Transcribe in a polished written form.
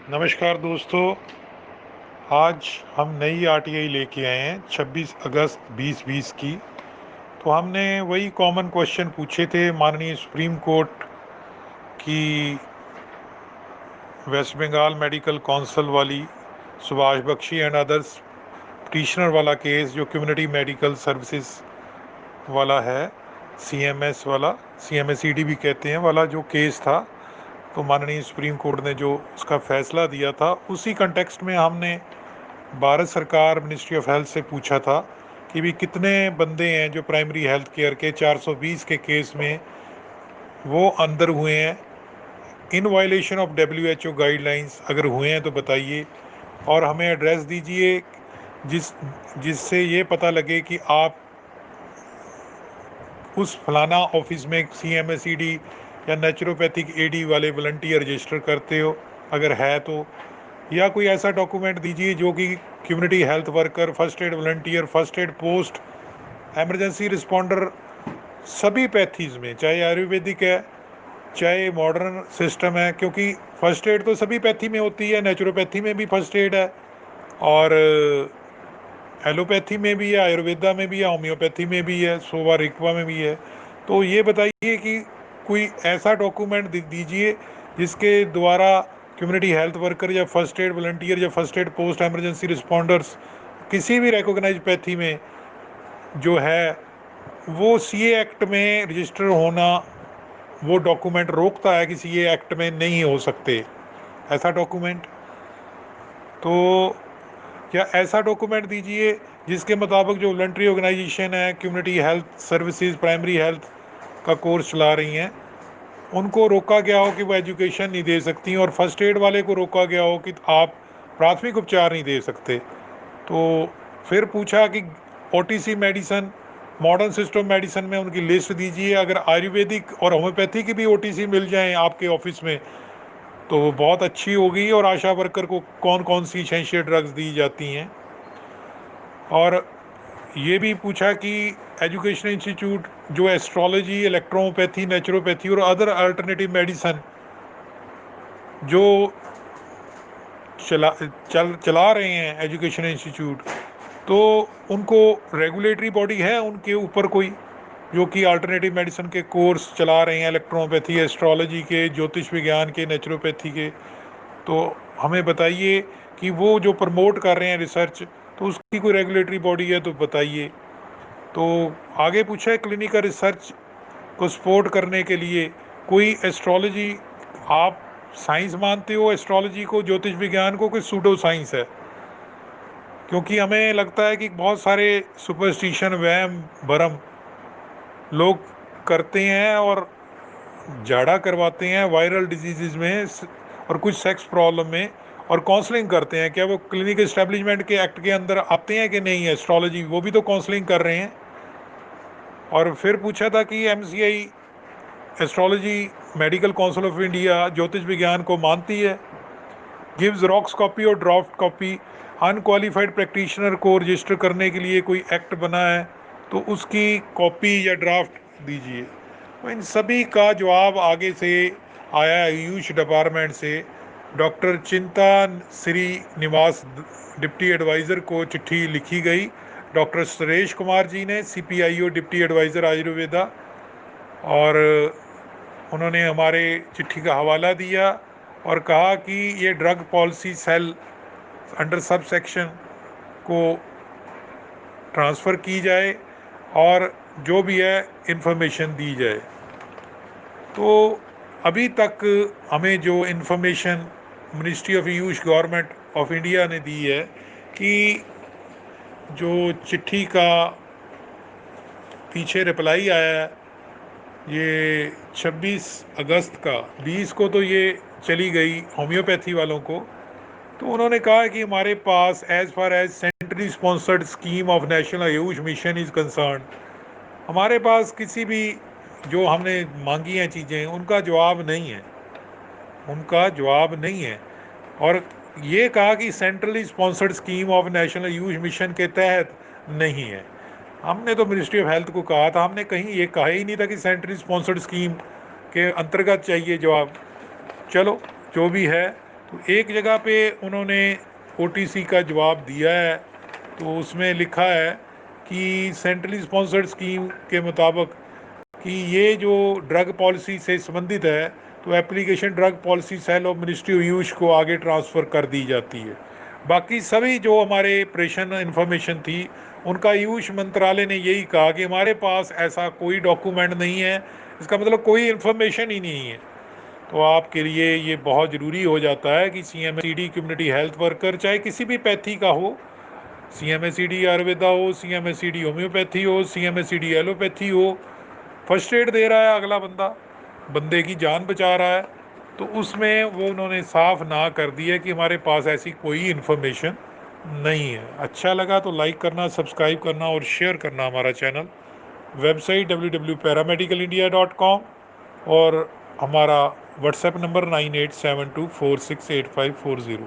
नमस्कार दोस्तों। आज हम नई आरटीआई लेके आए हैं 26 अगस्त 2020 की। तो हमने वही कॉमन क्वेश्चन पूछे थे माननीय सुप्रीम कोर्ट की वेस्ट बंगाल मेडिकल काउंसिल वाली Subhash Bakshi and others petitioner वाला केस जो कम्युनिटी मेडिकल सर्विसेज वाला है, सीएमएस वाला, सीएमएसईडी भी कहते हैं वाला जो केस था। तो माननीय सुप्रीम कोर्ट ने जो उसका फैसला दिया था उसी कंटेक्स्ट में हमने भारत सरकार मिनिस्ट्री ऑफ हेल्थ से पूछा था कि भी कितने बंदे हैं जो प्राइमरी हेल्थ केयर के 420 के केस में वो अंदर हुए हैं in violation of WHO guidelines. अगर हुए हैं तो बताइए और हमें एड्रेस दीजिए जिससे ये पता लगे कि आप उस फलाना ऑफिस में सीएमएसईडी या नेचुरोपैथिक एडी वाले वॉलंटियर रजिस्टर करते हो, अगर है तो, या कोई ऐसा डॉक्यूमेंट दीजिए जो कि community health worker, first aid volunteer, first aid post, emergency responder सभी पैथीज़ में, चाहे आयुर्वेदिक है चाहे मॉडर्न सिस्टम है, क्योंकि फर्स्ट एड तो सभी पैथी में होती है, नेचुरोपैथी में भी फर्स्ट एड है और एलोपैथी में भी है, आयुर्वेदा में भी है, होम्योपैथी में भी है, सोवा रिक्वा में भी है। तो ये बताइए कि कोई ऐसा डॉक्यूमेंट दीजिए जिसके द्वारा कम्युनिटी हेल्थ वर्कर या फर्स्ट एड वॉलंटियर या first aid post emergency responders किसी भी रिकॉग्नाइज पैथी में जो है वो सीए एक्ट में रजिस्टर होना, वो डॉक्यूमेंट रोकता है कि सीए एक्ट में नहीं हो सकते ऐसा डॉक्यूमेंट। तो या ऐसा डॉक्यूमेंट दीजिए जिसके मुताबिक जो वॉलंटरी ऑर्गेनाइजेशन है community health services primary health का कोर्स चला रही हैं उनको रोका गया हो कि वो एजुकेशन नहीं दे सकती, और फर्स्ट एड वाले को रोका गया हो कि आप प्राथमिक उपचार नहीं दे सकते। तो फिर पूछा कि OTC medicine, modern system medicine में उनकी लिस्ट दीजिए। अगर आयुर्वेदिक और होम्योपैथी की भी ओटीसी मिल जाए आपके ऑफिस में तो वो बहुत अच्छी होगी, और आशा वर्कर को कौन कौन सी एसेंशियल ड्रग्स दी जाती हैं। और ये भी पूछा कि एजुकेशन इंस्टीट्यूट जो एस्ट्रोलॉजी, इलेक्ट्रोपैथी, नेचुरोपैथी और अदर अल्टरनेटिव मेडिसन जो चला रहे हैं एजुकेशन इंस्टीट्यूट, तो उनको रेगुलेटरी बॉडी है उनके ऊपर कोई जो कि अल्टरनेटिव मेडिसिन के कोर्स चला रहे हैं, इलेक्ट्रोपैथी, एस्ट्रोलॉजी के, ज्योतिष विज्ञान के, नेचुरोपैथी के। तो हमें बताइए कि वो जो प्रमोट कर रहे हैं रिसर्च, तो उसकी कोई रेगुलेटरी बॉडी है तो बताइए। तो आगे पूछा है क्लिनिकल रिसर्च को सपोर्ट करने के लिए कोई एस्ट्रोलॉजी, आप साइंस मानते हो एस्ट्रोलॉजी को, ज्योतिष विज्ञान को, कोई सूडो साइंस है? क्योंकि हमें लगता है कि बहुत सारे सुपरस्टिशन, वहम भरम लोग करते हैं और झाड़ा करवाते हैं वायरल डिजीज़ में और कुछ सेक्स प्रॉब्लम में, और काउंसलिंग करते हैं। क्या वो क्लिनिक एस्टेब्लिशमेंट के एक्ट के अंदर आते हैं कि नहीं? एस्ट्रोलॉजी वो भी तो काउंसलिंग कर रहे हैं। और फिर पूछा था कि MCI astrology medical council of India ज्योतिष विज्ञान को मानती है, गिव्स रॉक्स कॉपी और ड्राफ्ट कॉपी। अनक्वालिफाइड प्रैक्टिशनर को रजिस्टर करने के लिए कोई एक्ट बना है तो उसकी कॉपी या ड्राफ्ट दीजिए। तो इन सभी का जवाब आगे से आया आयुष डिपार्टमेंट से। डॉक्टर चिंता श्री निवास डिप्टी एडवाइज़र को चिट्ठी लिखी गई। डॉक्टर सुरेश कुमार जी ने, सीपीआईओ डिप्टी एडवाइज़र आयुर्वेदा, और उन्होंने हमारे चिट्ठी का हवाला दिया और कहा कि ये drug policy cell under sub section को ट्रांसफ़र की जाए और जो भी है इन्फॉर्मेशन दी जाए। तो अभी तक हमें जो information ministry of Ayush government of India ने दी है कि जो चिट्ठी का पीछे रिप्लाई आया है ये 26 अगस्त का, 20 को तो ये चली गई होम्योपैथी वालों को। तो उन्होंने कहा कि हमारे पास as far as centrally sponsored scheme of national AYUSH mission is concern, हमारे पास किसी भी जो हमने मांगी हैं चीज़ें उनका जवाब नहीं है, उनका जवाब नहीं है। और ये कहा कि centrally sponsored scheme of national AYUSH mission के तहत नहीं है। हमने तो मिनिस्ट्री ऑफ हेल्थ को कहा था, हमने कहीं ये कहा ही नहीं था कि सेंट्रली स्पॉन्सर्ड स्कीम के अंतर्गत चाहिए जवाब। चलो जो भी है, तो एक जगह पे उन्होंने ओटीसी का जवाब दिया है, तो उसमें लिखा है कि सेंट्रली स्पॉन्सर्ड स्कीम के मुताबिक कि ये जो ड्रग पॉलिसी से संबंधित है, तो application drug policy cell of ministry of AYUSH को आगे ट्रांसफ़र कर दी जाती है। बाकी सभी जो हमारे प्रेशन इन्फॉर्मेशन थी, उनका आयुष मंत्रालय ने यही कहा कि हमारे पास ऐसा कोई डॉक्यूमेंट नहीं है, इसका मतलब कोई इन्फॉर्मेशन ही नहीं है। तो आपके लिए ये बहुत ज़रूरी हो जाता है कि CMACD कम्युनिटी हेल्थ वर्कर, चाहे किसी भी पैथी का हो, CMACD आयुर्वेदा हो, CMACD होम्योपैथी हो, CMACD एलोपैथी हो, फर्स्ट एड दे रहा है अगला बंदे की जान बचा रहा है, तो उसमें वो उन्होंने साफ ना कर दिया कि हमारे पास ऐसी कोई इन्फॉर्मेशन नहीं है। अच्छा लगा तो लाइक करना, सब्सक्राइब करना और शेयर करना हमारा चैनल। वेबसाइट www.paramedicalindia.com और हमारा व्हाट्सएप नंबर 9872468540।